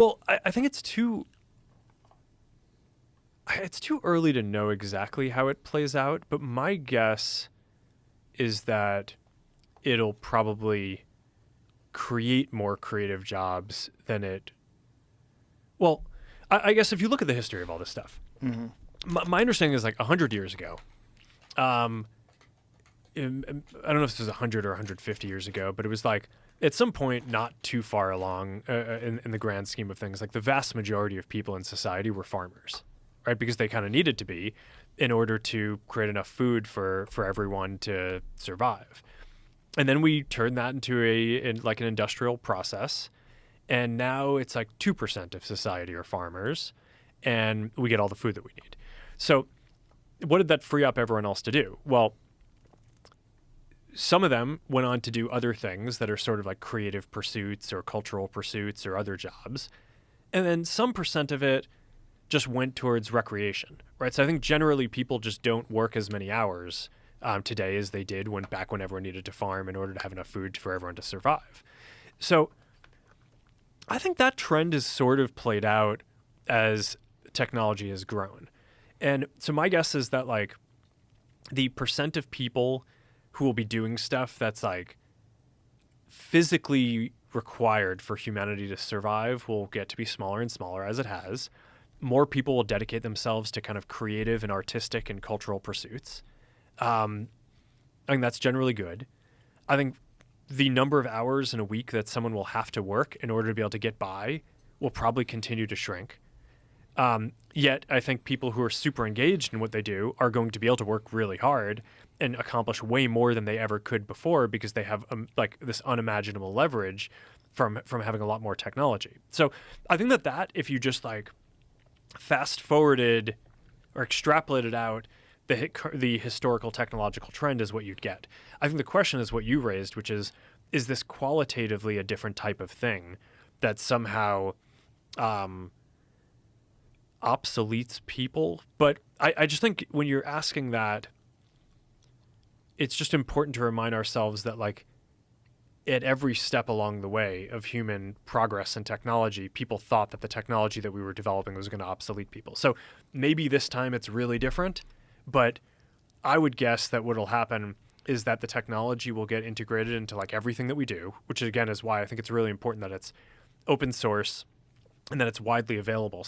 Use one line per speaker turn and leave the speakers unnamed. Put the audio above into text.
Well, I think it's too early to know exactly how it plays out, but my guess is that it'll probably create more creative jobs than it. Well, I guess if you look at the history of all this stuff,
Mm-hmm.
my understanding is like 100 years ago. Um, I don't know if this was 100 or 150 years ago, but it was like at some point not too far along in the grand scheme of things, like the vast majority of people in society were farmers, right? Because they kind of needed to be in order to create enough food for everyone to survive. And then we turned that into like an industrial process, and now it's like 2% of society are farmers, and we get all the food that we need. So what did that free up everyone else to do? Well, some of them went on to do other things that are sort of like creative pursuits or cultural pursuits or other jobs. And then some percent of it just went towards recreation, right? So I think generally people just don't work as many hours today as they did back when everyone needed to farm in order to have enough food for everyone to survive. So I think that trend is sort of played out as technology has grown. And so my guess is that like the percent of people who will be doing stuff that's like physically required for humanity to survive will get to be smaller and smaller as it has. More people will dedicate themselves to kind of creative and artistic and cultural pursuits. I think that's generally good. I think the number of hours in a week that someone will have to work in order to be able to get by will probably continue to shrink. Yet, I think people who are super engaged in what they do are going to be able to work really hard and accomplish way more than they ever could before because they have like this unimaginable leverage from having a lot more technology. So I think that if you just like fast forwarded or extrapolated out the historical technological trend is what you'd get. I think the question is what you raised, which is this qualitatively a different type of thing that somehow obsoletes people? But I just think when you're asking that, it's just important to remind ourselves that like at every step along the way of human progress and technology, people thought that the technology that we were developing was going to obsolete people. So maybe this time it's really different, but I would guess that what'll happen is that the technology will get integrated into like everything that we do, which again is why I think it's really important that it's open source and that it's widely available.